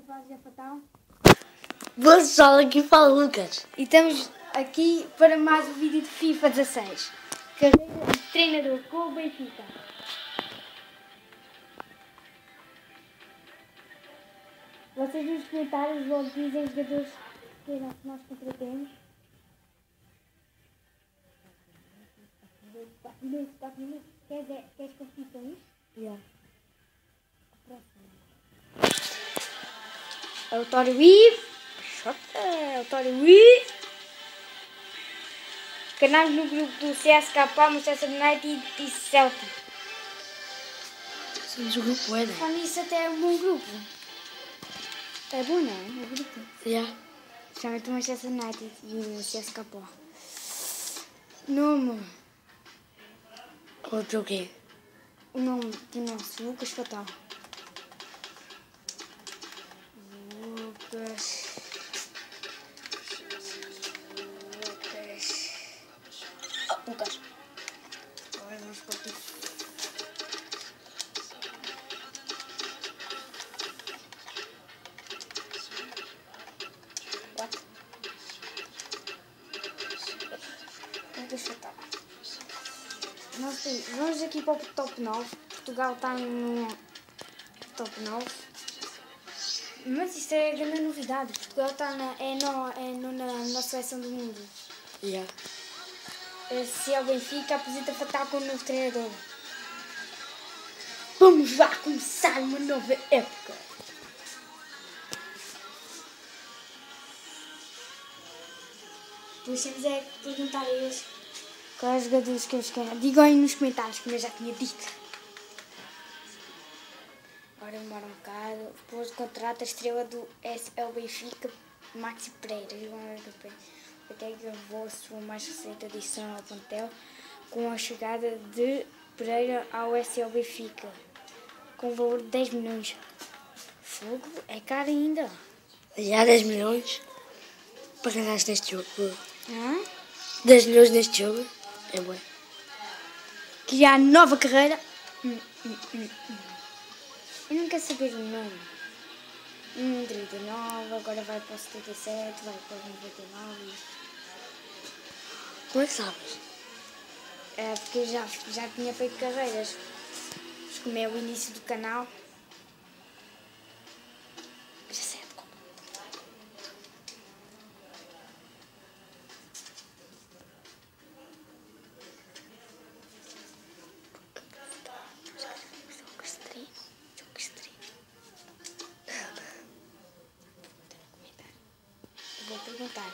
Várzea Fatal. Boa pessoal, aqui fala Lucas. E estamos aqui para mais um vídeo de FIFA 16. Carreira de treinador com o Benfica. Vocês nos comentários logo dizem os jogadores que nós contratemos. 4 minutos. Queres conseguir com isso? Yeah. É o Tório I. É o Tório I. Canais no grupo do CSKA, Manchester United e Celtic. Somos o grupo E, né? Só nisso até é um bom grupo. É bom, não é? É grupo. Yeah. Principalmente o Manchester United e o CSKA. Nome. Outro o quê? O nome do nosso, Lucas Fatal. Lucas. Lucas. Agora vamos para aqui. Lucas Fatal. Vamos aqui para o top 9. Portugal está no top 9. Mas isto é grande novidade. Portugal está na seleção do mundo. Yeah. Se é o Benfica, apresenta Fatal como novo treinador. Vamos lá começar uma nova época. Deixamos é perguntar a eles quais jogadores que eles querem. Digam aí nos comentários, como eu já tinha dito. Agora demora um bocado. Depois contrata a estrela do SL Benfica, Maxi Pereira. Até gravou a sua mais recente adição ao plantel com a chegada de Pereira ao SL Benfica, com valor de 10 milhões. Fogo é caro ainda. Já 10 milhões para ganhar neste jogo. Hã? 10 milhões neste jogo é bom. Criar nova carreira. Eu não quero saber o nome. 39, agora vai para o 77, vai para o 99. Como é que sabes? É porque eu já tinha feito carreiras. Mas como é o início do canal, já sei de como. Vou perguntar.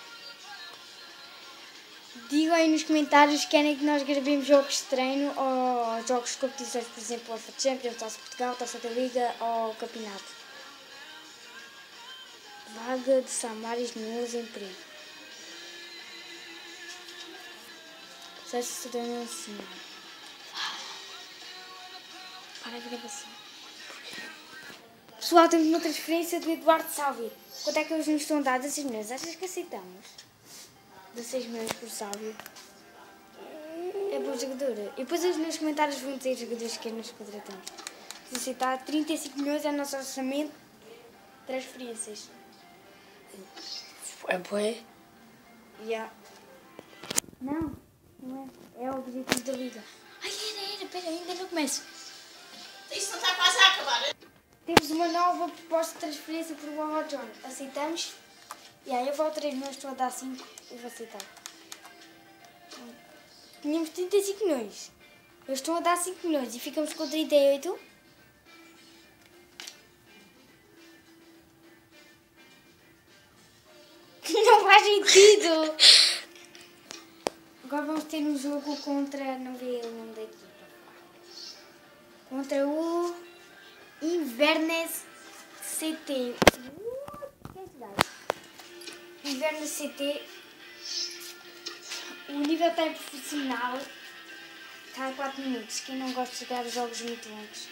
Digam aí nos comentários se querem que nós gravemos jogos de treino ou jogos de competições, por exemplo, UEFA Champions, Taça de Portugal, Taça da Liga ou Campeonato. Vaga de Samaris Nunes em perigo. Já se tornou assim. Para a gravação. Pessoal, temos uma transferência do Eduardo Sálvio. Quanto é que eles nos estão a dar? 16 milhões. Achas que aceitamos? 16 milhões por Sálvio. É bom jogador. E depois eles nos comentários vão dizer os jogadores que nós contratamos. Se aceitar, 35 milhões é o nosso orçamento de transferências. É bom. Yeah. Não é. É o objetivo da liga. Ai, espera, ainda não começo. Isso não está quase a acabar. Temos uma nova proposta de transferência por Wawa John. Aceitamos? E aí eu vou 3 milhões, estou a dar 5 e vou aceitar. Tínhamos 35 milhões. Eles estão a dar 5 milhões e ficamos com 38. Não faz sentido! Agora vamos ter um jogo contra, não vi o nome da equipa. Contra o Inverness CT. Inverness CT. O nível está em profissional. Está a 4 minutos. Quem não gosta de jogar jogos muito longos.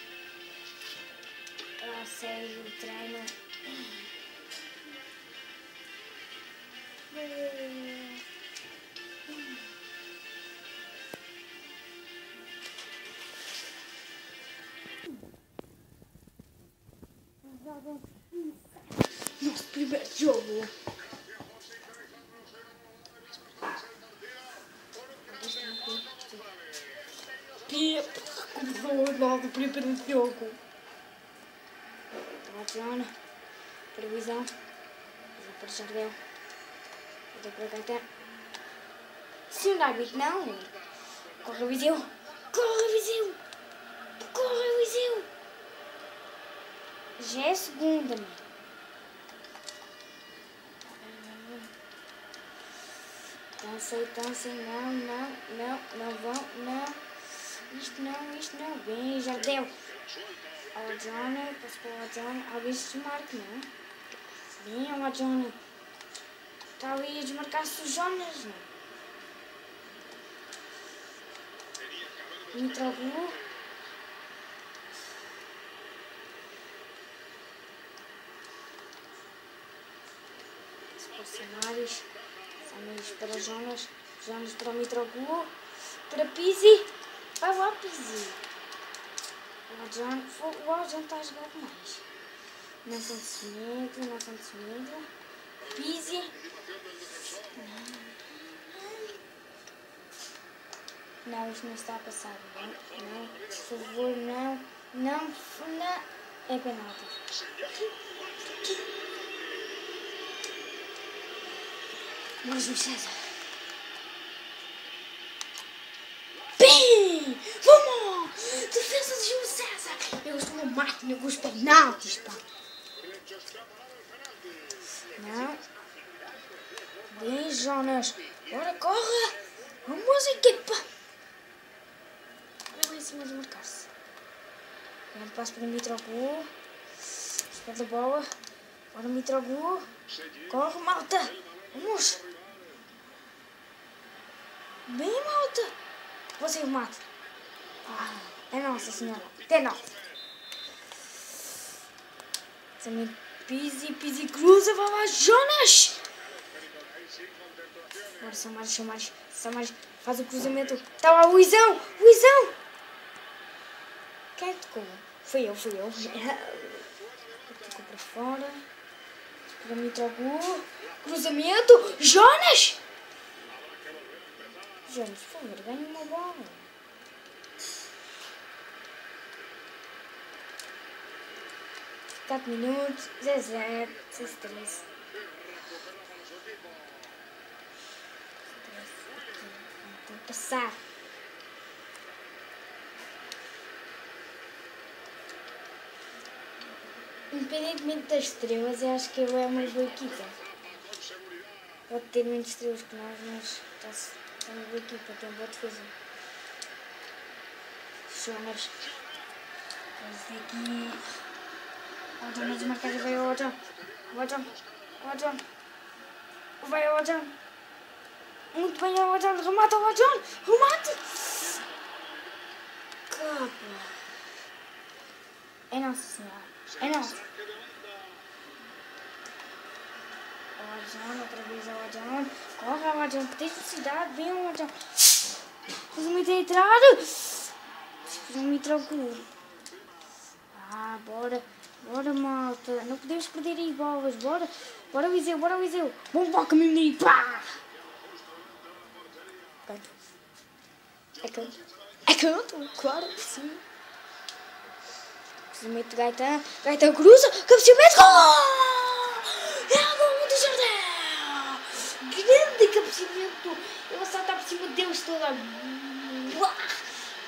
Eu sei o treino. Jogam primeiro jogo. Pepe começou logo o primeiro jogo. Adriana, previsão. Vou para Jardel. Vou para Gaeta. Se o árbitro não. Corre o Viseu. Corre o Viseu. Corre o Viseu. Já é a segunda, mano. Então sei, não vão, não. Isto não. Bem, Jardel. Olha a Johnny, passo para o Johnny. Alguém se desmarque, não? Bem, olha a Johnny. Está ali a desmarcar-se o Jonas, não? Mitroglou. Se for Samaris para o Jonas para o Mitroglou. Para Pizzi. Vai lá, Pizzi. O John está a jogar mais. Nelson Semedo. Pizzi. Não, isto não está a passar. Não, por favor, não. É penalti. Mas o César. Bem! Vamos! Defesa de Gil César! Eu sou uma máquina com os penaltis, pá! Não. Bem, Jonas. Bora, corre! Vamos, equipa! Olha lá em cima de marcar-se. Grande passo para o Mitroglou. Espera a bola. Bora, Mitroglou. Corre, malta! Vamos! Bem, malta! Você o mata. É nossa senhora. É nossa. Também Pizzi cruza. Vai lá, Jonas. Bora, Samaris. Faz o cruzamento. Está lá o Luizão. Quem é que tocou? Fui eu. Tocou para fora. Para Mitroglou. Cruzamento. Jonas, por favor, ganhe uma bola. Quatro minutos, 0-0, 6-3. Tem que passar. Independentemente das estrelas, eu acho que ele é uma boa equipa. Pode ter menos estrelas que nós, mas é uma boa equipa, tem boa defesa. Jonas. Vamos ver aqui. O Jonas desmarcado, vai ao John. Vai ao John. Muito bem ao John. Remata ao John. Remate. Capa. É nossa senhora. É nossa. O John, outra vez ao John. Corre ao John. Tem velocidade. Vem ao John. Faz uma entrada. Fiz um Mitroglou. Bora, malta. Não podemos perder aí bolas. Bora, Viseu. Bom boca, meu menino. Pá! É canto, claro que sim. Cruzamento de Gaeta cruza. Cabeceamento. Gol! É gol do Jardel! Grande cabeceamento. Ele salta por cima deles toda.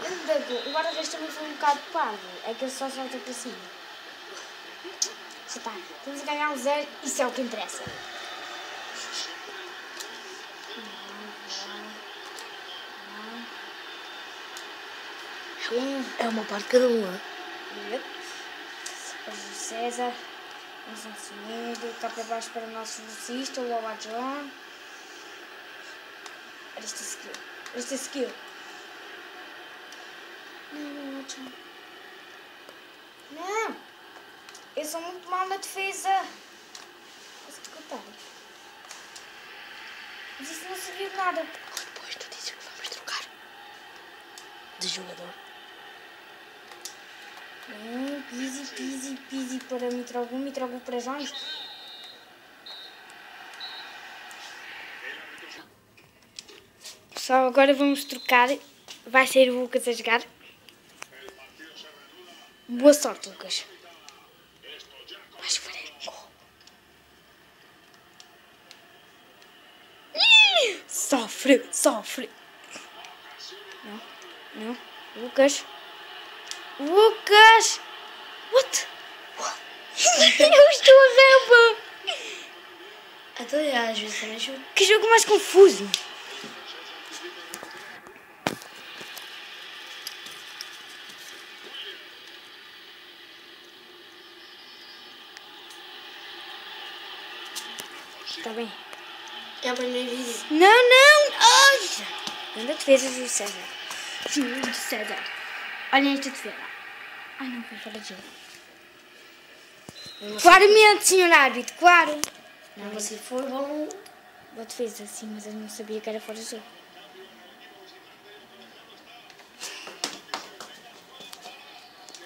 Grande gol. O guarda-redes também foi um bocado parvo. É que ele só salta para cima. Já está. Temos a ganhar 0. Isso é o que interessa. É uma parte de cada um. O César. Nelson Semedo. Cá para baixo para o nosso velocista. O Oba John. Este skill. Não! Eu sou muito mal na defesa. Mas isso não serviu de nada. Depois tu dizes que vamos trocar de jogador. Pizzi para Mitroglou para Jonas. Pessoal, agora vamos trocar. Vai ser o Lucas a jogar. Boa sorte, Lucas. Vais fazer gol. Sofre, sofre. Não. Lucas. Lucas. What? Eu estou a rampa. Até às vezes também chuto. Que jogo mais confuso. Está bem. É o primeiro vídeo. Não! Ai! Anda defesa do César. Sim, do César. Olha esta defesa. Ai, não, foi fora de jogo. Claramente, senhor árbitro, claro. Não, se for bom. Boa defesa, sim, mas eu não sabia que era fora de jogo.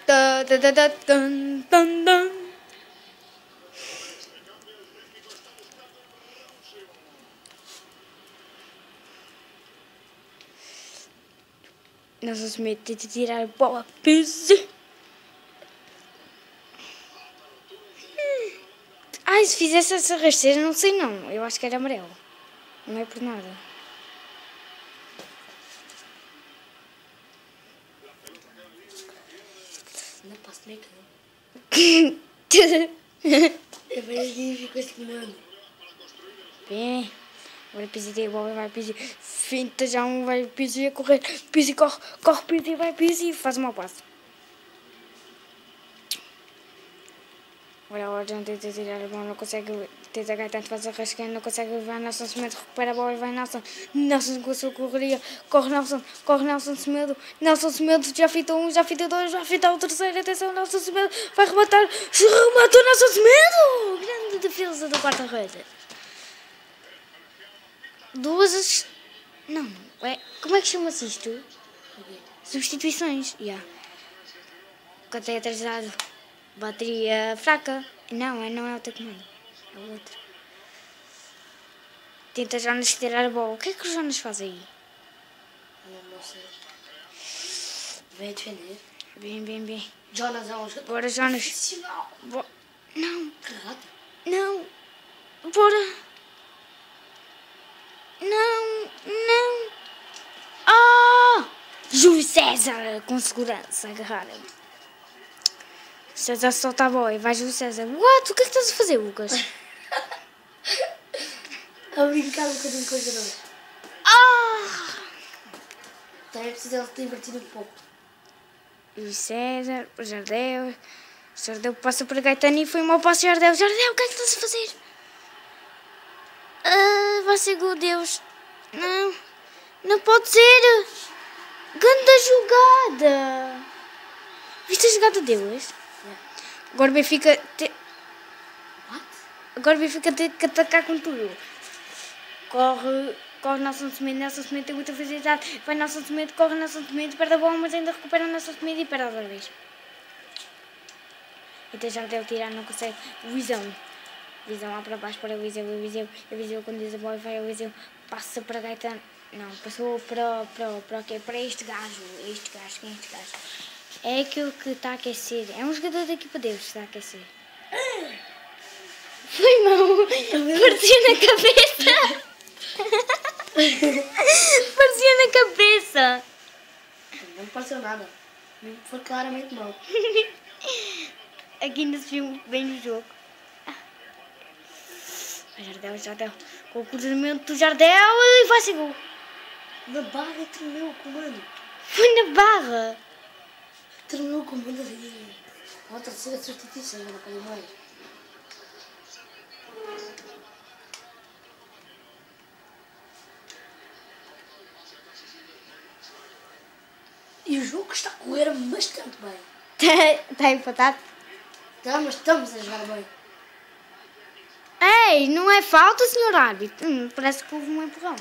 Tan. Nós vamos meter de tirar a bola. Pise. Ai, se fizesse essa rasteira, não sei não. Eu acho que era amarelo. Não é por nada. Não posso nem que eu vejo e fico assim, mano. Bem, agora pisei a bola, vai pisar. Finta já vai pisar a correr. Pisa e corre, pisa e vai pisar e faz uma passe. Agora já tenta tirar a bola, não consegue. Tenta a Gaetano, faz a rascada, não consegue levar. Nelson Semedo recupera a bola e vai Nelson. Nelson com a sua correria. Corre Nelson Semedo. Nelson Semedo já fita um, já fita dois, já fita o terceiro. Atenção, Nelson Semedo vai rematar. Rematou Nelson Semedo! Grande defesa da quarta-rede. Duas. Não, como é que chama-se isto? Substituições. Quanto é atrasado? Bateria fraca. Não é o teu comando. É o outro. Tenta Jonas tirar a bola. O que é que o Jonas faz aí? Não sei. Vem defender. Bem. Jonas é um jogador. Bora, Jonas. Profissional. Não. Que rato. Não. Bora. Não. Ah! Júlio César com segurança. Agarraram. César solta a bola e vai Júlio César. What? O que é que estás a fazer, Lucas? A brincar um bocadinho com os jogadores. Também precisa de divertir um pouco. Júlio César, o Jardel. O Jardel passa por Gaetano e foi mal para o Jardel. Jardel, o que é que estás a fazer? Vai ser gol, Deus. Não pode ser. Grande jogada. Viste a jogada deles? Agora o Benfica tem que atacar com tudo. Corre Nelson Semedo tem muita facilidade. Vai Nelson Semedo, corre Nelson Semedo, perde a bola, mas ainda recupera o Nelson Semedo e perde outra vez. Então já deve tirar, não consegue. Visão lá para baixo para o Viseu quando diz a bola vai o Viseu, passa para Gaetano. Não, passou para quê? Para este gajo. Quem é este gajo? É aquele que está a aquecer. É um jogador da equipa deles que está a aquecer. Foi mal. Parecia na cabeça. Parecia na cabeça. Não pareceu nada. Foi claramente mal. Aqui ainda se viu bem no jogo. Jardel. Com o cruzamento do Jardel e vai ser gol. Na barra tremeu o comando. Foi na barra. Tremeu o comando ali. A terceira substituição, não pode mais. E o jogo está a correr bastante bem. Está empatado? Tá, mas estamos a jogar bem. Ei, não é falta, senhor árbitro. Parece que houve um empurrão.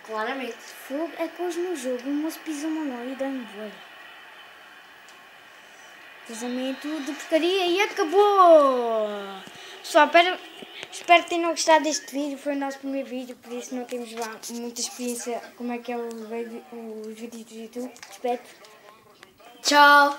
Claramente. Fogo é que hoje no jogo o moço pisou uma mão e deu-me voa. Cruzamento de porcaria e acabou! Pessoal, Espero que tenham gostado deste vídeo. Foi o nosso primeiro vídeo, por isso não temos lá muita experiência como é que é os vídeos do YouTube. Espero. Tchau.